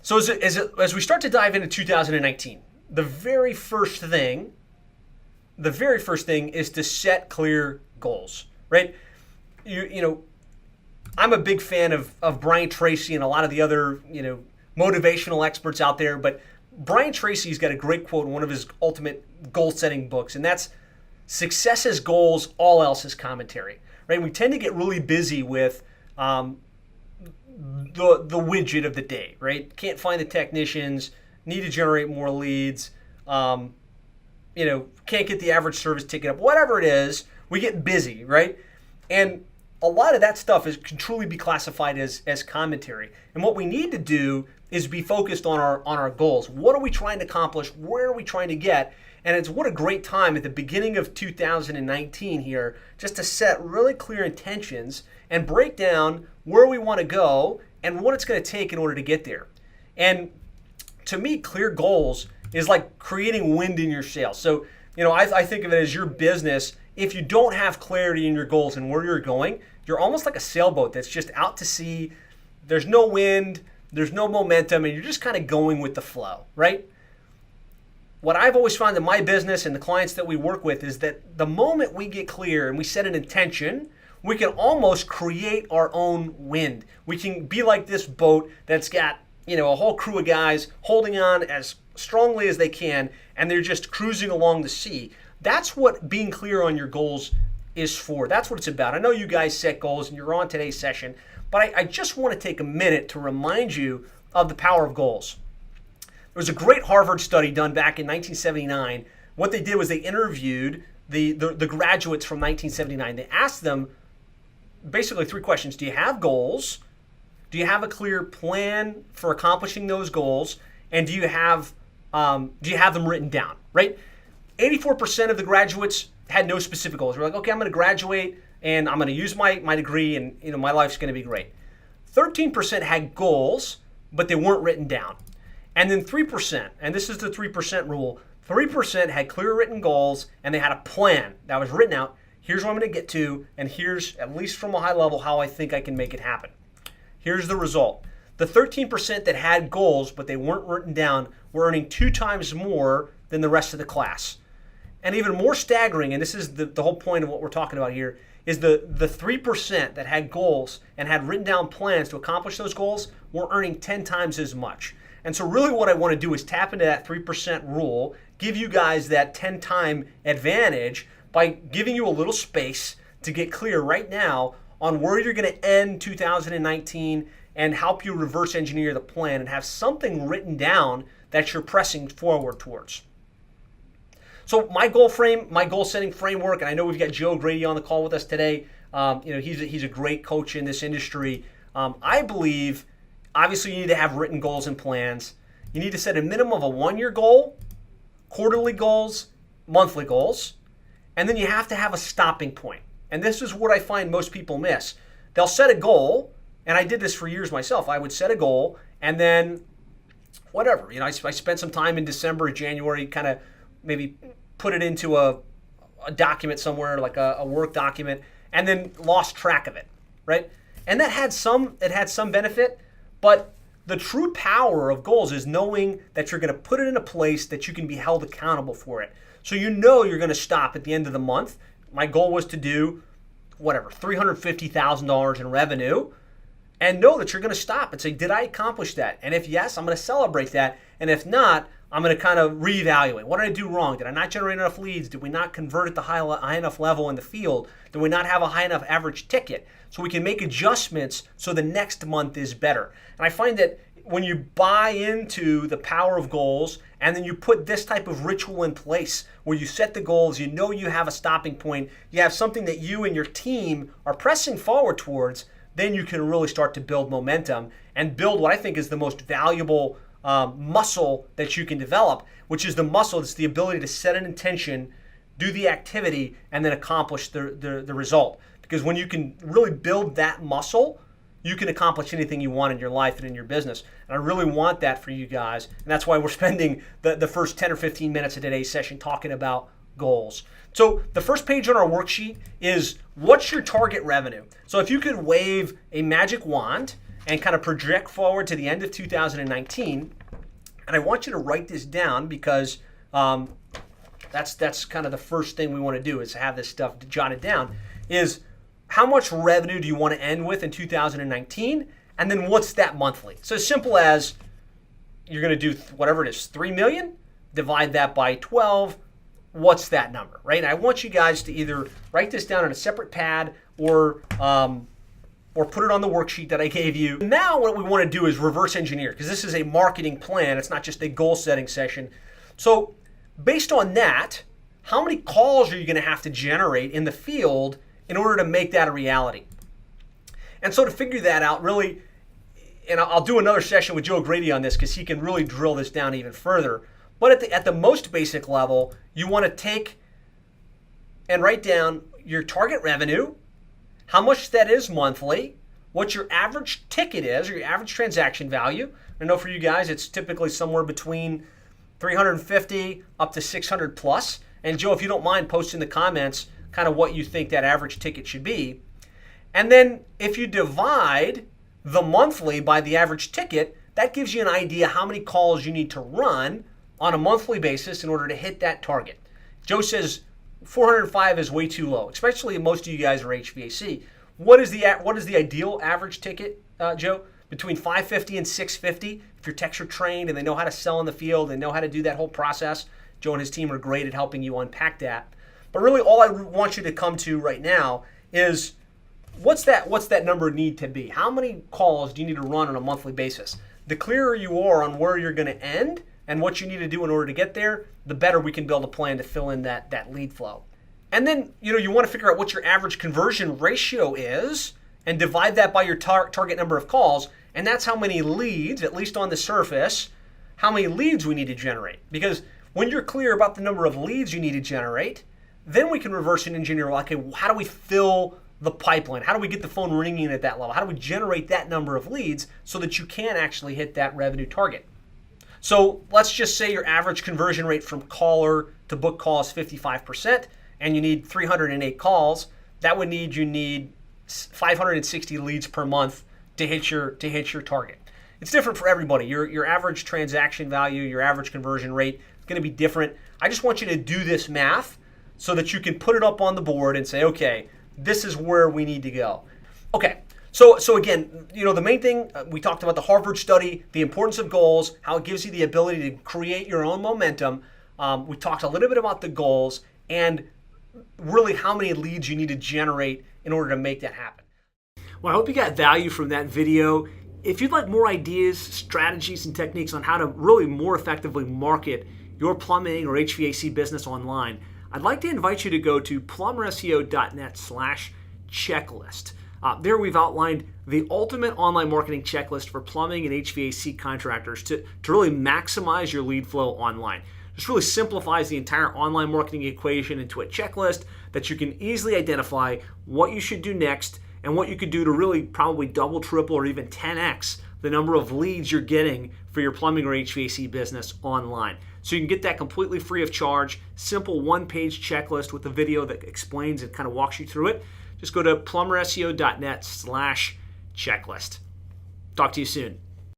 So as we start to dive into 2019, the very first thing is to set clear goals, right? You know, I'm a big fan of Brian Tracy and a lot of the other, motivational experts out there, but Brian Tracy's got a great quote in one of his ultimate goal-setting books, and that's success is goals, all else is commentary, right? We tend to get really busy with the widget of the day, right? Can't find the technicians, need to generate more leads, can't get the average service ticket up, whatever it is, we get busy, right? And a lot of that stuff can truly be classified as commentary. And what we need to do is be focused on our goals. What are we trying to accomplish? Where are we trying to get? And what a great time at the beginning of 2019 here, just to set really clear intentions and break down where we want to go and what it's going to take in order to get there. And to me, clear goals is like creating wind in your sails. So, I think of it as your business. If you don't have clarity in your goals and where you're going, you're almost like a sailboat that's just out to sea. There's no wind, there's no momentum, and you're just kind of going with the flow, right? What I've always found in my business and the clients that we work with is that the moment we get clear and we set an intention, we can almost create our own wind. We can be like this boat that's got, a whole crew of guys holding on as strongly as they can, and they're just cruising along the sea. That's what being clear on your goals is for. That's what it's about. I know you guys set goals and you're on today's session, but I just want to take a minute to remind you of the power of goals. There was a great Harvard study done back in 1979. What they did was they interviewed the graduates from 1979. They asked them basically three questions. Do you have goals? Do you have a clear plan for accomplishing those goals? And do you have them written down, right? 84% of the graduates had no specific goals. We're like, okay, I'm going to graduate and I'm going to use my degree and my life's going to be great. 13% had goals, but they weren't written down. And then 3%, and this is the 3% rule, 3% had clear written goals and they had a plan that was written out. Here's what I'm going to get to, and here's, at least from a high level, how I think I can make it happen. Here's the result. The 13% that had goals, but they weren't written down, were earning 2 times more than the rest of the class. And even more staggering, and this is the whole point of what we're talking about here, is the 3% that had goals and had written down plans to accomplish those goals were earning 10 times as much. And so really what I want to do is tap into that 3% rule, give you guys that 10-time advantage by giving you a little space to get clear right now on where you're going to end 2019 and help you reverse engineer the plan and have something written down that you're pressing forward towards. So my goal setting framework, and I know we've got Joe Grady on the call with us today. He's a great coach in this industry. I believe, obviously, you need to have written goals and plans. You need to set a minimum of a 1-year goal, quarterly goals, monthly goals, and then you have to have a stopping point. And this is what I find most people miss. They'll set a goal, and I did this for years myself. I would set a goal, and then whatever. I spent some time in December, January, kind of maybe put it into a document somewhere, like a work document, and then lost track of it, right? And that had some benefit, but the true power of goals is knowing that you're going to put it in a place that you can be held accountable for it. So you're going to stop at the end of the month. My goal was to do, $350,000 in revenue, and know that you're going to stop and say, did I accomplish that? And if yes, I'm going to celebrate that. And if not, I'm going to kind of reevaluate. What did I do wrong? Did I not generate enough leads? Did we not convert at the high enough level in the field? Did we not have a high enough average ticket? So we can make adjustments so the next month is better. And I find that when you buy into the power of goals and then you put this type of ritual in place where you set the goals, you have a stopping point, you have something that you and your team are pressing forward towards, then you can really start to build momentum and build what I think is the most valuable muscle that you can develop, which is the muscle that's the ability to set an intention, do the activity, and then accomplish the result. Because when you can really build that muscle, you can accomplish anything you want in your life and in your business. And I really want that for you guys. And that's why we're spending the first 10 or 15 minutes of today's session talking about goals. So the first page on our worksheet is what's your target revenue? So if you could wave a magic wand and kind of project forward to the end of 2019. And I want you to write this down because that's kind of the first thing we want to do is have this stuff jotted down, is how much revenue do you want to end with in 2019? And then what's that monthly? So as simple as you're going to do whatever it is, 3 million, divide that by 12. What's that number, right? And I want you guys to either write this down on a separate pad or put it on the worksheet that I gave you. Now what we want to do is reverse engineer, because this is a marketing plan. It's not just a goal setting session. So based on that, how many calls are you going to have to generate in the field in order to make that a reality? And so to figure that out, really, and I'll do another session with Joe Grady on this because he can really drill this down even further. But at the most basic level, you want to take and write down your target revenue, how much that is monthly, what your average ticket is, or your average transaction value. I know for you guys, it's typically somewhere between 350 up to 600 plus. And Joe, if you don't mind, post in the comments kind of what you think that average ticket should be. And then if you divide the monthly by the average ticket, that gives you an idea how many calls you need to run on a monthly basis in order to hit that target. Joe says 405 is way too low, especially if most of you guys are HVAC. What is the ideal average ticket, Joe? Between 550 and 650. If your techs are trained and they know how to sell in the field, they know how to do that whole process. Joe and his team are great at helping you unpack that. But really, all I want you to come to right now is what's that number need to be? How many calls do you need to run on a monthly basis? The clearer you are on where you're going to end and what you need to do in order to get there, the better we can build a plan to fill in that lead flow. And then you want to figure out what your average conversion ratio is and divide that by your target number of calls. And that's how many leads, at least on the surface, how many leads we need to generate. Because when you're clear about the number of leads you need to generate, then we can reverse and engineer, okay, how do we fill the pipeline? How do we get the phone ringing at that level? How do we generate that number of leads so that you can actually hit that revenue target? So let's just say your average conversion rate from caller to book call is 55%, and you need 308 calls. That would you need 560 leads per month to hit your target. It's different for everybody. Your average transaction value, your average conversion rate is going to be different. I just want you to do this math so that you can put it up on the board and say, okay, this is where we need to go. Okay. So again, the main thing, we talked about the Harvard study, the importance of goals, how it gives you the ability to create your own momentum. We talked a little bit about the goals and really how many leads you need to generate in order to make that happen. Well, I hope you got value from that video. If you'd like more ideas, strategies, and techniques on how to really more effectively market your plumbing or HVAC business online, I'd like to invite you to go to plumberseo.net/checklist. There we've outlined the ultimate online marketing checklist for plumbing and HVAC contractors to really maximize your lead flow online. This really simplifies the entire online marketing equation into a checklist that you can easily identify what you should do next and what you could do to really probably double, triple, or even 10x the number of leads you're getting for your plumbing or HVAC business online. So you can get that completely free of charge, simple one-page checklist with a video that explains and kind of walks you through it. Just go to plumberseo.net/checklist. Talk to you soon.